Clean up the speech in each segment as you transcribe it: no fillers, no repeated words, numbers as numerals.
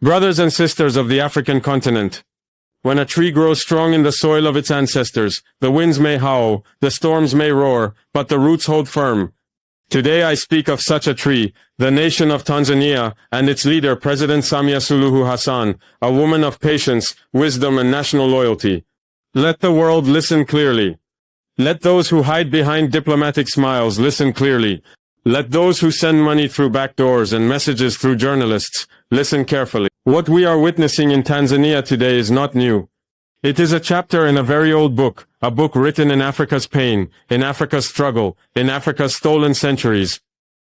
Brothers and sisters of the African continent, when a tree grows strong in the soil of its ancestors, the winds may howl, the storms may roar, but the roots hold firm. Today I speak of such a tree, the nation of Tanzania, and its leader President Samia Suluhu Hassan, a woman of patience, wisdom and national loyalty. Let the world listen clearly. Let those who hide behind diplomatic smiles listen clearly. Let those who send money through back doors and messages through journalists listen carefully. What we are witnessing in Tanzania today is not new. It is a chapter in a very old book, a book written in Africa's pain, in Africa's struggle, in Africa's stolen centuries.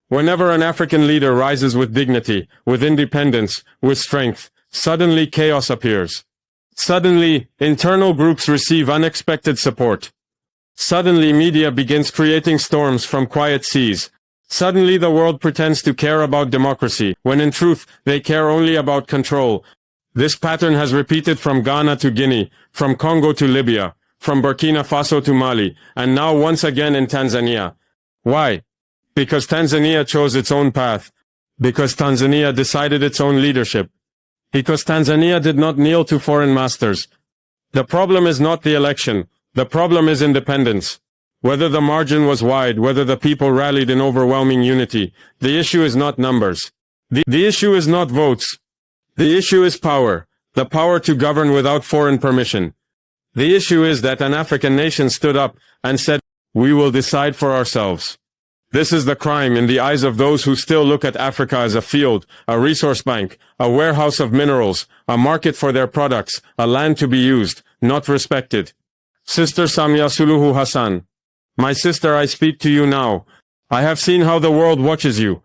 Whenever an African leader rises with dignity, with independence, with strength, suddenly chaos appears. Suddenly, internal groups receive unexpected support. Suddenly, media begins creating storms from quiet seas. Suddenly, the world pretends to care about democracy, when in truth, they care only about control. This pattern has repeated from Ghana to Guinea, from Congo to Libya, from Burkina Faso to Mali, and now once again in Tanzania. Why? Because Tanzania chose its own path. Because Tanzania decided its own leadership. Because Tanzania did not kneel to foreign masters. The problem is not the election. The problem is independence. Whether the margin was wide, whether the people rallied in overwhelming unity, the issue is not numbers. The issue is not votes. The issue is power, the power to govern without foreign permission. The issue is that an African nation stood up and said, "We will decide for ourselves." This is the crime in the eyes of those who still look at Africa as a field, a resource bank, a warehouse of minerals, a market for their products, a land to be used, not respected. Sister Samia Suluhu Hassan, my sister, I speak to you now. I have seen how the world watches you.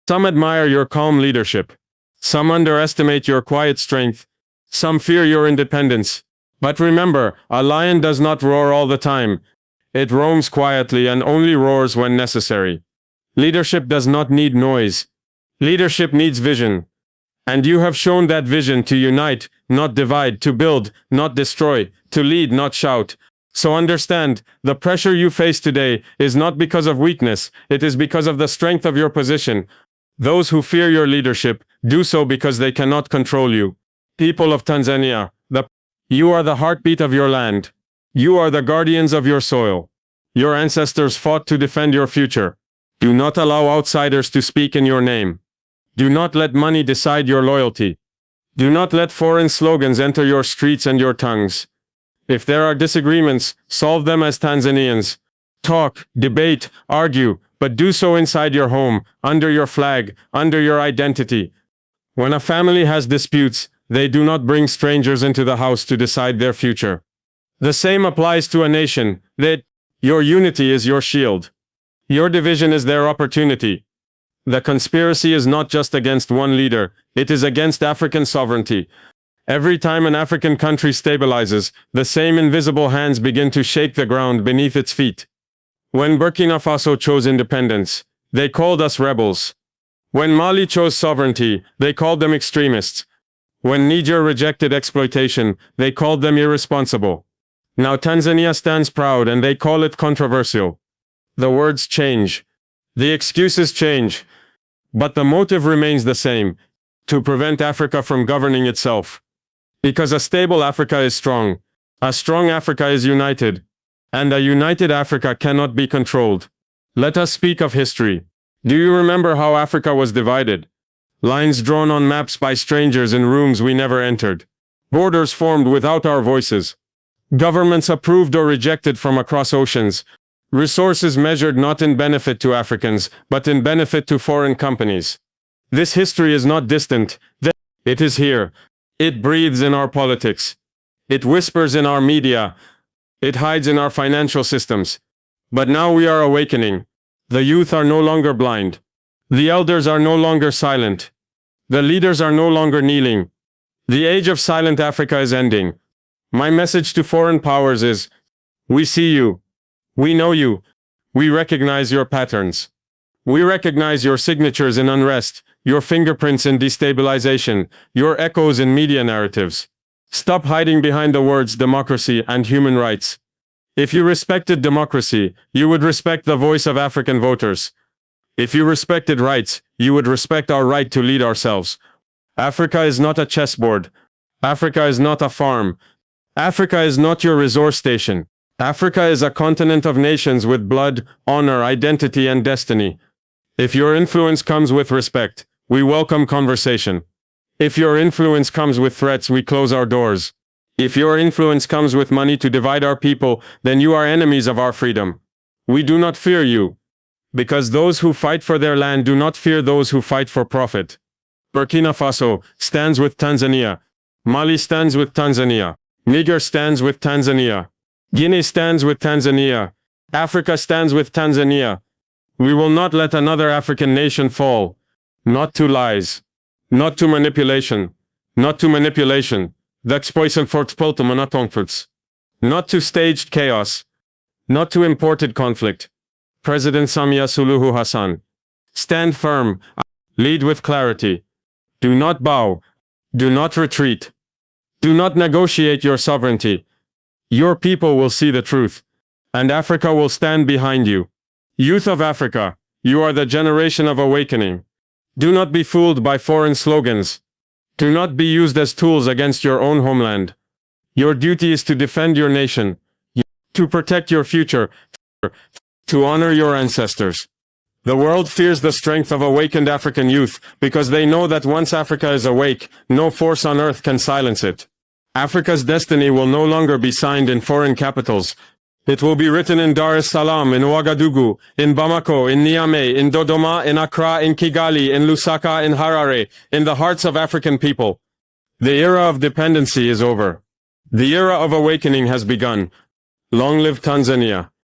Some admire your calm leadership. Some underestimate your quiet strength. Some fear your independence. But remember, a lion does not roar all the time. It roams quietly and only roars when necessary. Leadership does not need noise. Leadership needs vision. And you have shown that vision to unite, not divide, to build, not destroy, to lead, not shout. So understand, the pressure you face today is not because of weakness, it is because of the strength of your position. Those who fear your leadership do so because they cannot control you. People of Tanzania, you are the heartbeat of your land. You are the guardians of your soil. Your ancestors fought to defend your future. Do not allow outsiders to speak in your name. Do not let money decide your loyalty. Do not let foreign slogans enter your streets and your tongues. If there are disagreements, solve them as Tanzanians. Talk, debate, argue, but do so inside your home, under your flag, under your identity. When a family has disputes, they do not bring strangers into the house to decide their future. The same applies to a nation, that your unity is your shield. Your division is their opportunity. The conspiracy is not just against one leader, it is against African sovereignty. Every time an African country stabilizes, the same invisible hands begin to shake the ground beneath its feet. When Burkina Faso chose independence, they called us rebels. When Mali chose sovereignty, they called them extremists. When Niger rejected exploitation, they called them irresponsible. Now Tanzania stands proud and they call it controversial. The words change. The excuses change. But the motive remains the same, to prevent Africa from governing itself. Because a stable Africa is strong. A strong Africa is united. And a united Africa cannot be controlled. Let us speak of history. Do you remember how Africa was divided? Lines drawn on maps by strangers in rooms we never entered. Borders formed without our voices. Governments approved or rejected from across oceans. Resources measured not in benefit to Africans, but in benefit to foreign companies. This history is not distant. It is here. It breathes in our politics. It whispers in our media. It hides in our financial systems. But now we are awakening. The youth are no longer blind. The elders are no longer silent. The leaders are no longer kneeling. The age of silent Africa is ending. My message to foreign powers is, we see you. We know you. We recognize your patterns. We recognize your signatures in unrest, your fingerprints in destabilization, your echoes in media narratives. Stop hiding behind the words democracy and human rights. If you respected democracy, you would respect the voice of African voters. If you respected rights, you would respect our right to lead ourselves. Africa is not a chessboard. Africa is not a farm. Africa is not your resource station. Africa is a continent of nations with blood, honor, identity, and destiny. If your influence comes with respect, we welcome conversation. If your influence comes with threats, we close our doors. If your influence comes with money to divide our people, then you are enemies of our freedom. We do not fear you, because those who fight for their land do not fear those who fight for profit. Burkina Faso stands with Tanzania. Mali stands with Tanzania. Niger stands with Tanzania. Guinea stands with Tanzania. Africa stands with Tanzania. We will not let another African nation fall. Not to lies. Not to manipulation. Not to manipulation. Not to staged chaos. Not to imported conflict. President Samia Suluhu Hassan. Stand firm. Lead with clarity. Do not bow. Do not retreat. Do not negotiate your sovereignty. Your people will see the truth, and Africa will stand behind you. Youth of Africa, you are the generation of awakening. Do not be fooled by foreign slogans. Do not be used as tools against your own homeland. Your duty is to defend your nation, to protect your future, to honor your ancestors. The world fears the strength of awakened African youth because they know that once Africa is awake, no force on earth can silence it. Africa's destiny will no longer be signed in foreign capitals. It will be written in Dar es Salaam, in Ouagadougou, in Bamako, in Niamey, in Dodoma, in Accra, in Kigali, in Lusaka, in Harare, in the hearts of African people. The era of dependency is over. The era of awakening has begun. Long live Tanzania.